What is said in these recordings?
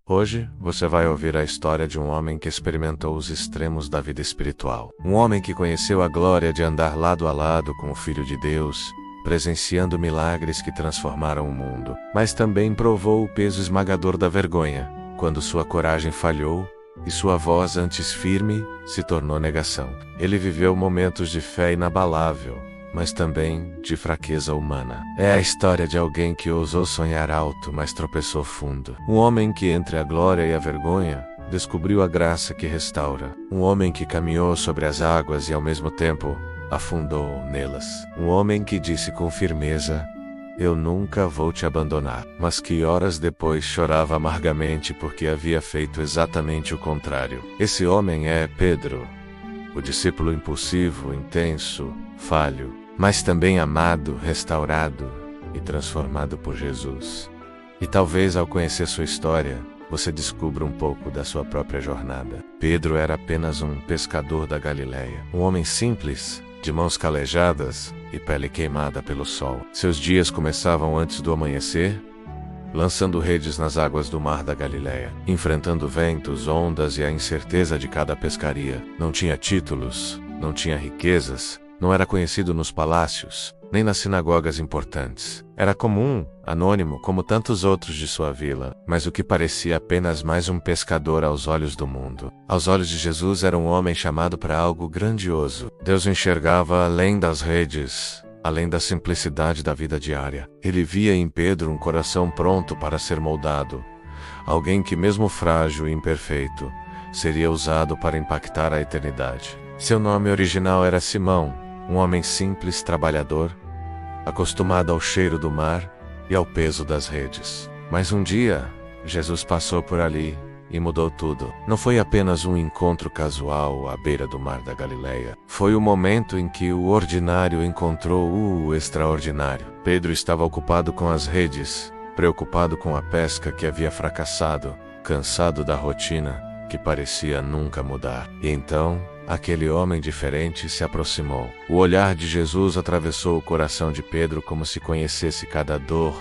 Hoje, você vai ouvir a história de um homem que experimentou os extremos da vida espiritual. Um homem que conheceu a glória de andar lado a lado com o Filho de Deus, presenciando milagres que transformaram o mundo. Mas também provou o peso esmagador da vergonha, quando sua coragem falhou e sua voz antes firme se tornou negação. Ele viveu momentos de fé inabalável, mas também de fraqueza humana. É a história de alguém que ousou sonhar alto, mas tropeçou fundo. Um homem que, entre a glória e a vergonha, descobriu a graça que restaura. Um homem que caminhou sobre as águas e, ao mesmo tempo, afundou nelas. Um homem que disse com firmeza: "Eu nunca vou te abandonar", mas que horas depois chorava amargamente porque havia feito exatamente o contrário. Esse homem é Pedro, o discípulo impulsivo, intenso, falho, mas também amado, restaurado e transformado por Jesus. E talvez ao conhecer sua história, você descubra um pouco da sua própria jornada. Pedro era apenas um pescador da Galileia, um homem simples, de mãos calejadas e pele queimada pelo sol. Seus dias começavam antes do amanhecer, lançando redes nas águas do mar da Galileia, enfrentando ventos, ondas e a incerteza de cada pescaria. Não tinha títulos, não tinha riquezas, não era conhecido nos palácios, nem nas sinagogas importantes. Era comum, anônimo, como tantos outros de sua vila, mas o que parecia apenas mais um pescador aos olhos do mundo. Aos olhos de Jesus era um homem chamado para algo grandioso. Deus o enxergava além das redes, além da simplicidade da vida diária. Ele via em Pedro um coração pronto para ser moldado, alguém que, mesmo frágil e imperfeito, seria usado para impactar a eternidade. Seu nome original era Simão, um homem simples, trabalhador, acostumado ao cheiro do mar e ao peso das redes. Mas um dia, Jesus passou por ali e mudou tudo. Não foi apenas um encontro casual à beira do mar da Galileia. Foi o momento em que o ordinário encontrou o extraordinário. Pedro estava ocupado com as redes, preocupado com a pesca que havia fracassado, cansado da rotina que parecia nunca mudar. E então, aquele homem diferente se aproximou. O olhar de Jesus atravessou o coração de Pedro como se conhecesse cada dor,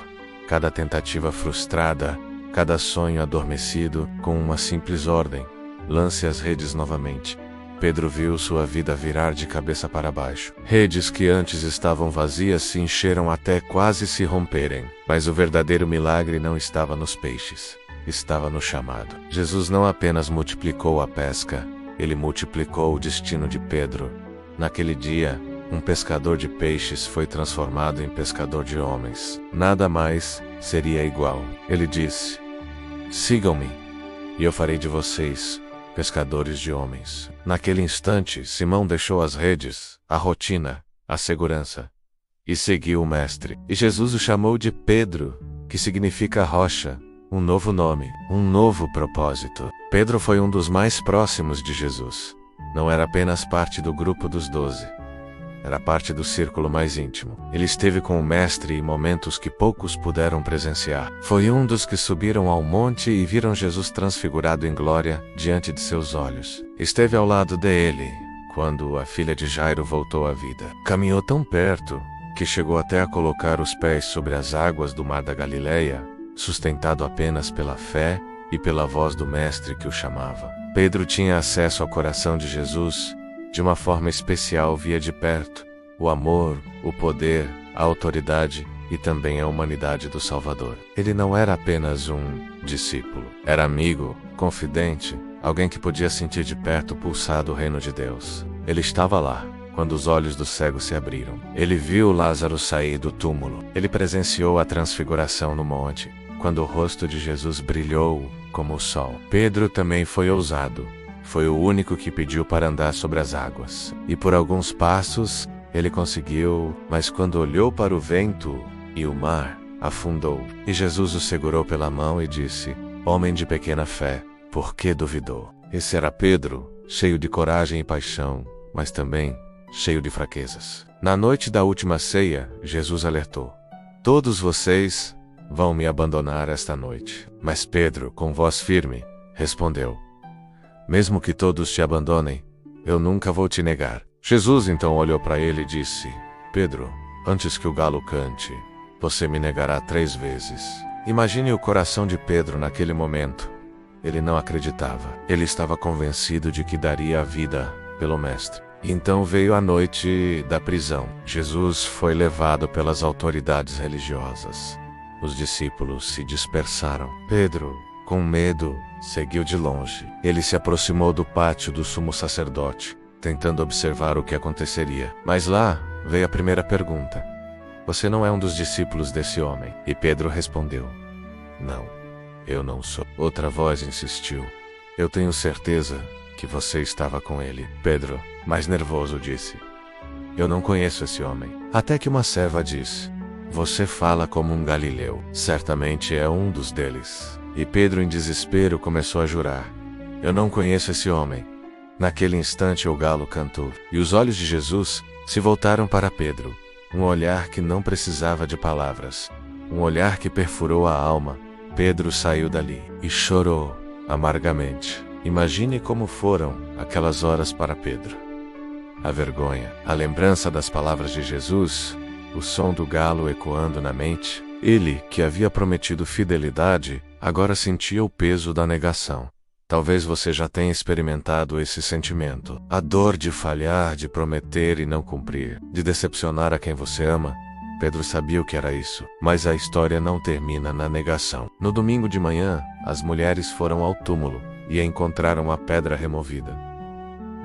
cada tentativa frustrada, cada sonho adormecido, com uma simples ordem: lance as redes novamente. Pedro viu sua vida virar de cabeça para baixo. Redes que antes estavam vazias se encheram até quase se romperem. Mas o verdadeiro milagre não estava nos peixes, estava no chamado. Jesus não apenas multiplicou a pesca, ele multiplicou o destino de Pedro. Naquele dia, um pescador de peixes foi transformado em pescador de homens. Nada mais seria igual. Ele disse: "Sigam-me, e eu farei de vocês pescadores de homens." Naquele instante, Simão deixou as redes, a rotina, a segurança, e seguiu o Mestre. E Jesus o chamou de Pedro, que significa rocha. Um novo nome, um novo propósito. Pedro foi um dos mais próximos de Jesus. Não era apenas parte do grupo dos 12. Era parte do círculo mais íntimo. Ele esteve com o Mestre em momentos que poucos puderam presenciar. Foi um dos que subiram ao monte e viram Jesus transfigurado em glória diante de seus olhos. Esteve ao lado dele quando a filha de Jairo voltou à vida. Caminhou tão perto que chegou até a colocar os pés sobre as águas do mar da Galileia, sustentado apenas pela fé e pela voz do Mestre que o chamava. Pedro tinha acesso ao coração de Jesus de uma forma especial, via de perto o amor, o poder, a autoridade e também a humanidade do Salvador. Ele não era apenas um discípulo, era amigo, confidente, alguém que podia sentir de perto o pulsar do reino de Deus. Ele estava lá quando os olhos do cego se abriram. Ele viu Lázaro sair do túmulo. Ele presenciou a transfiguração no monte, quando o rosto de Jesus brilhou como o sol. Pedro também foi ousado. Foi o único que pediu para andar sobre as águas. E por alguns passos, ele conseguiu, mas quando olhou para o vento e o mar, afundou. E Jesus o segurou pela mão e disse: "Homem de pequena fé, por que duvidou?" Esse era Pedro, cheio de coragem e paixão, mas também cheio de fraquezas. Na noite da última ceia, Jesus alertou: "Todos vocês vão me abandonar esta noite." Mas Pedro, com voz firme, respondeu: "Mesmo que todos te abandonem, eu nunca vou te negar." Jesus então olhou para ele e disse: "Pedro, antes que o galo cante, você me negará 3 vezes." Imagine o coração de Pedro naquele momento. Ele não acreditava. Ele estava convencido de que daria a vida pelo Mestre. Então veio a noite da prisão. Jesus foi levado pelas autoridades religiosas. Os discípulos se dispersaram. Pedro, com medo, seguiu de longe. Ele se aproximou do pátio do sumo sacerdote, tentando observar o que aconteceria. Mas lá veio a primeira pergunta: você não é um dos discípulos desse homem? E Pedro respondeu: não, eu não sou. Outra voz insistiu: eu tenho certeza que você estava com ele. Pedro, mais nervoso, disse: eu não conheço esse homem. Até que uma serva disse: você fala como um galileu. Certamente é um dos deles. E Pedro, em desespero, começou a jurar: eu não conheço esse homem. Naquele instante o galo cantou, e os olhos de Jesus se voltaram para Pedro. Um olhar que não precisava de palavras. Um olhar que perfurou a alma. Pedro saiu dali e chorou amargamente. Imagine como foram aquelas horas para Pedro. A vergonha, a lembrança das palavras de Jesus, o som do galo ecoando na mente. Ele, que havia prometido fidelidade, agora sentia o peso da negação. Talvez você já tenha experimentado esse sentimento. A dor de falhar, de prometer e não cumprir, de decepcionar a quem você ama. Pedro sabia o que era isso, mas a história não termina na negação. No domingo de manhã, as mulheres foram ao túmulo e encontraram a pedra removida.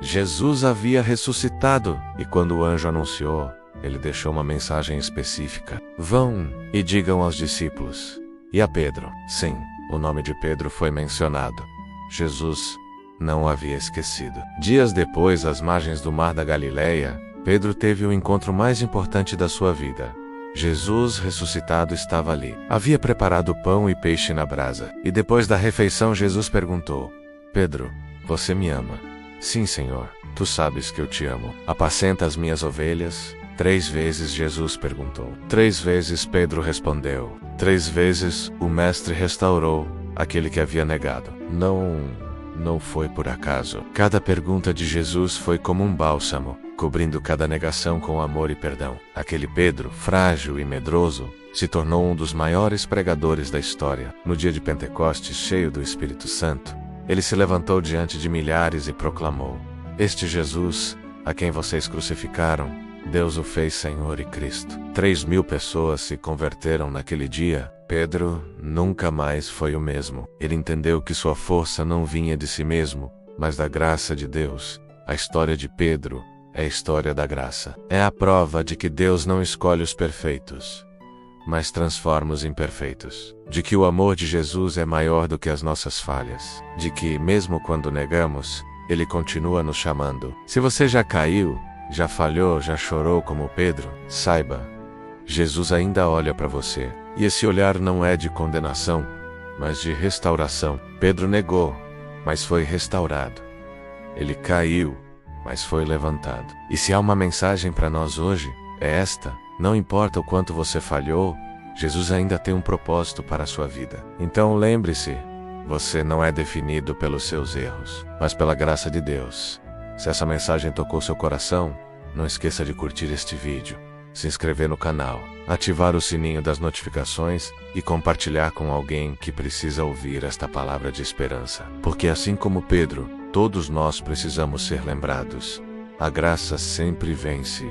Jesus havia ressuscitado, e quando o anjo anunciou, ele deixou uma mensagem específica: vão e digam aos discípulos. E a Pedro. Sim, o nome de Pedro foi mencionado. Jesus não o havia esquecido. Dias depois, às margens do mar da Galileia, Pedro teve o encontro mais importante da sua vida. Jesus ressuscitado estava ali. Havia preparado pão e peixe na brasa. E depois da refeição, Jesus perguntou: Pedro, você me ama? Sim, Senhor, tu sabes que eu te amo. Apacenta as minhas ovelhas? 3 vezes Jesus perguntou. 3 vezes Pedro respondeu. 3 vezes o Mestre restaurou aquele que havia negado. Não foi por acaso. Cada pergunta de Jesus foi como um bálsamo, cobrindo cada negação com amor e perdão. Aquele Pedro, frágil e medroso, se tornou um dos maiores pregadores da história. No dia de Pentecostes, cheio do Espírito Santo, ele se levantou diante de milhares e proclamou: este Jesus, a quem vocês crucificaram, Deus o fez Senhor e Cristo. 3.000 pessoas se converteram naquele dia. Pedro nunca mais foi o mesmo. Ele entendeu que sua força não vinha de si mesmo, mas da graça de Deus. A história de Pedro é a história da graça. É a prova de que Deus não escolhe os perfeitos, mas transforma os imperfeitos. De que o amor de Jesus é maior do que as nossas falhas. De que, mesmo quando negamos, Ele continua nos chamando. Se você já caiu, já falhou, já chorou como Pedro, saiba, Jesus ainda olha para você. E esse olhar não é de condenação, mas de restauração. Pedro negou, mas foi restaurado. Ele caiu, mas foi levantado. E se há uma mensagem para nós hoje, é esta: não importa o quanto você falhou, Jesus ainda tem um propósito para a sua vida. Então lembre-se, você não é definido pelos seus erros, mas pela graça de Deus. Se essa mensagem tocou seu coração, não esqueça de curtir este vídeo, se inscrever no canal, ativar o sininho das notificações e compartilhar com alguém que precisa ouvir esta palavra de esperança. Porque assim como Pedro, todos nós precisamos ser lembrados. A graça sempre vence.